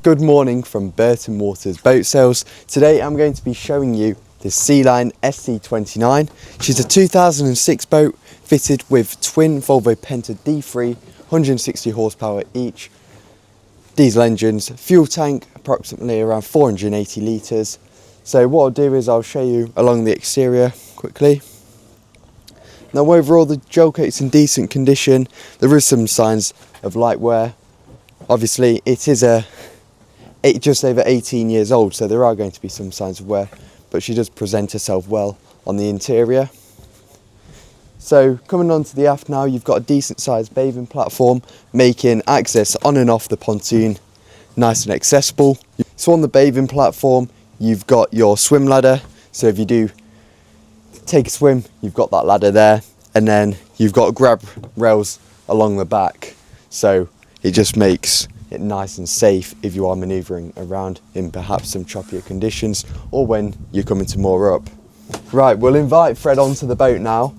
Good morning from Burton Waters Boat Sales. Today I'm going to be showing you the Sealine SC29. She's a 2006 boat fitted with twin Volvo Penta D3, 160 horsepower each, diesel engines, fuel tank approximately around 480 litres. So what I'll do is I'll show you along the exterior quickly. Now overall the gel coat's in decent condition. There is some signs of light wear. Obviously it is just over 18 years old, so there are going to be some signs of wear, but she does present herself well on the interior. So coming on to the aft now, you've got a decent sized bathing platform, making access on and off the pontoon nice and accessible. So on the bathing platform you've got your swim ladder, so if you do take a swim you've got that ladder there, and then you've got grab rails along the back, so it just makes it nice and safe if you are manoeuvring around in perhaps some choppier conditions or when you're coming to moor up. Right, we'll invite Fred onto the boat now.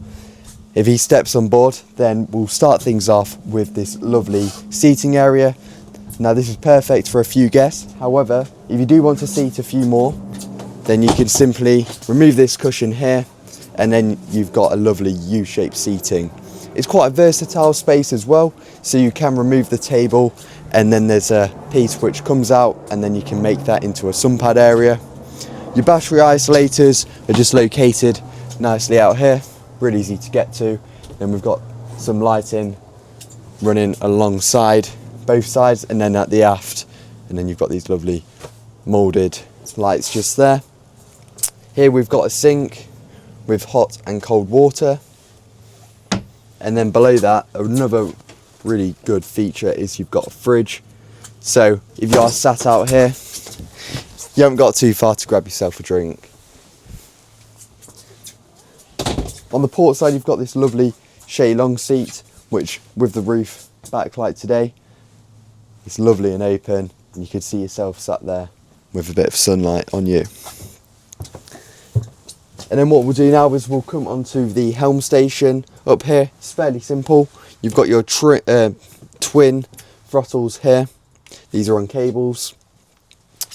If he steps on board, then we'll start things off with this lovely seating area. Now this is perfect for a few guests. However, if you do want to seat a few more, then you can simply remove this cushion here and then you've got a lovely U-shaped seating. It's quite a versatile space as well, so you can remove the table and then there's a piece which comes out and then you can make that into a sun pad area. Your battery isolators are just located nicely out here, really easy to get to. Then we've got some lighting running alongside both sides and then at the aft, and then you've got these lovely moulded lights just there. Here we've got a sink with hot and cold water, and then below that another really good feature is you've got a fridge. So if you are sat out here, you haven't got too far to grab yourself a drink. On the port side you've got this lovely Sealine seat, which with the roof backlight today, it's lovely and open and you can see yourself sat there with a bit of sunlight on you. And then what we'll do now is we'll come onto the helm station up here. It's fairly simple. You've got your twin throttles here. These are on cables.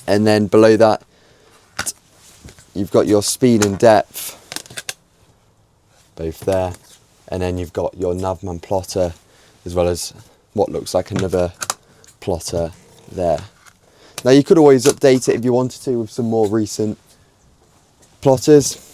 And then below that, you've got your speed and depth, both there. And then you've got your Navman plotter, as well as what looks like another plotter there. Now you could always update it if you wanted to with some more recent plotters.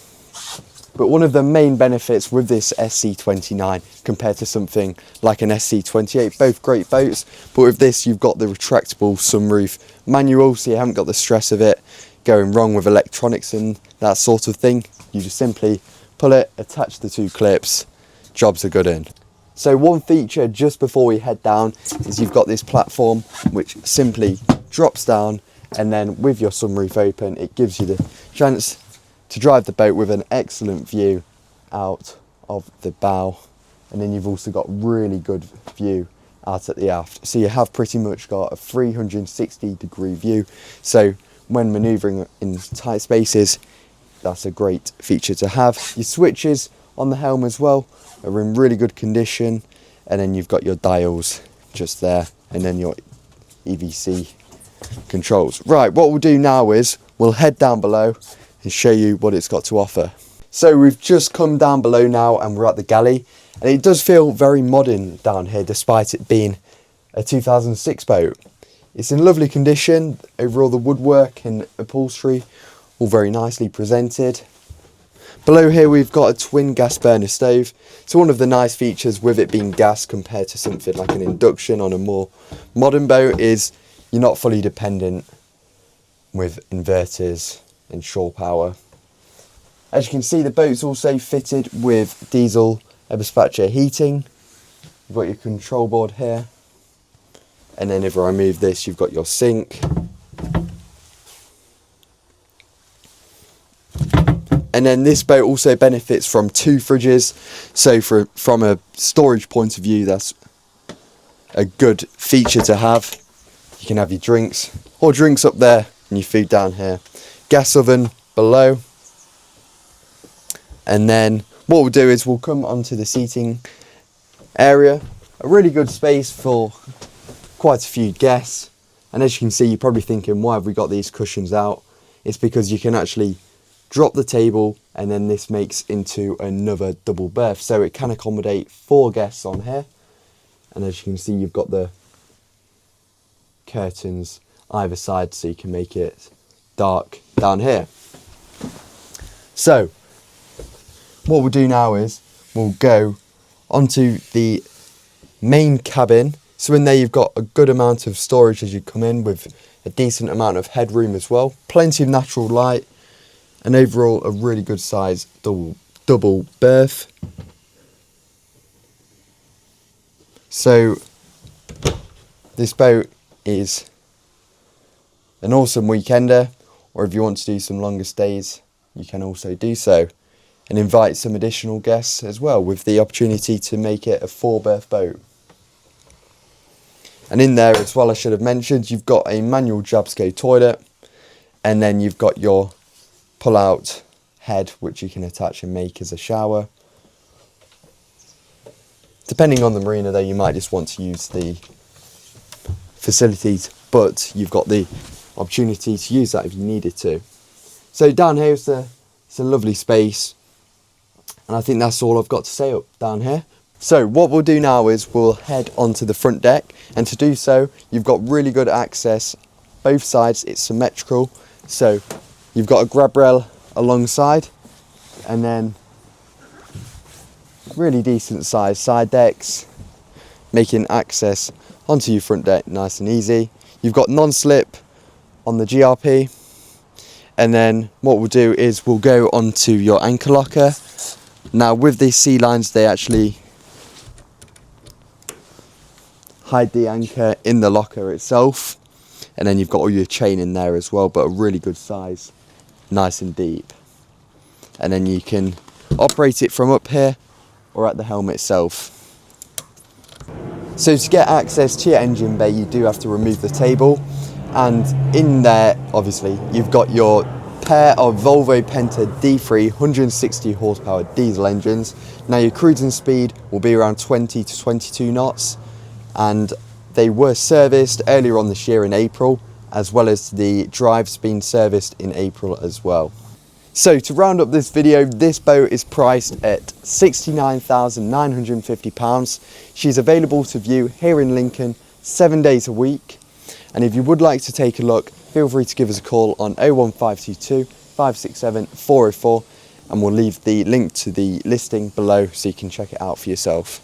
But one of the main benefits with this SC29 compared to something like an SC28, both great boats, but with this you've got the retractable sunroof manual, so you haven't got the stress of it going wrong with electronics and that sort of thing. You just simply pull it, attach the two clips, jobs are good in. So one feature just before we head down is you've got this platform which simply drops down, and then with your sunroof open it gives you the chance to drive the boat with an excellent view out of the bow, and then you've also got really good view out at the aft, so you have pretty much got a 360-degree view. So when manoeuvring in tight spaces, that's a great feature to have. Your switches on the helm as well are in really good condition, and then you've got your dials just there, and then your EVC controls. Right, what we'll do now is we'll head down below and show you what it's got to offer. So we've just come down below now and we're at the galley, and it does feel very modern down here despite it being a 2006 boat. It's in lovely condition. Overall the woodwork and upholstery all very nicely presented. Below here we've got a twin gas burner stove. So one of the nice features with it being gas compared to something like an induction on a more modern boat is you're not fully dependent with inverters and shore power. As you can see, the boat's also fitted with diesel Eberspacher heating. You've got your control board here, and then if I move this you've got your sink, and then this boat also benefits from two fridges, so from a storage point of view that's a good feature to have. You can have your drinks up there and your food down here. Gas oven below, and then what we'll do is we'll come onto the seating area. A really good space for quite a few guests. And as you can see, you're probably thinking, why have we got these cushions out? It's because you can actually drop the table and then this makes into another double berth. So it can accommodate 4 guests on here. And as you can see, you've got the curtains either side so you can make it dark down here. So what we'll do now is we'll go onto the main cabin. So in there you've got a good amount of storage as you come in, with a decent amount of headroom as well, plenty of natural light, and overall a really good size double berth. So this boat is an awesome weekender, or if you want to do some longer stays, you can also do so, and invite some additional guests as well, with the opportunity to make it a 4-berth boat. And in there as well, I should have mentioned, you've got a manual Jabsco toilet, and then you've got your pull-out head, which you can attach and make as a shower. Depending on the marina though, you might just want to use the facilities, but you've got the opportunity to use that if you needed to. So down here it's a lovely space, and I think that's all I've got to say up down here. So what we'll do now is we'll head onto the front deck, and to do so you've got really good access both sides. It's symmetrical, so you've got a grab rail alongside, and then really decent sized side decks, making access onto your front deck nice and easy. You've got non-slip on the GRP, and then what we'll do is we'll go onto your anchor locker. Now with these Sealines, they actually hide the anchor in the locker itself, and then you've got all your chain in there as well, but a really good size, nice and deep. And then you can operate it from up here or at the helm itself. So to get access to your engine bay, you do have to remove the table, and in there obviously you've got your pair of Volvo Penta D3 160 horsepower diesel engines. Now your cruising speed will be around 20 to 22 knots, and they were serviced earlier on this year in April, as well as the drive's been serviced in April as well. So to round up this video, this boat is priced at £69,950. She's available to view here in Lincoln 7 days a week. And if you would like to take a look, feel free to give us a call on 01522 567 404, and we'll leave the link to the listing below so you can check it out for yourself.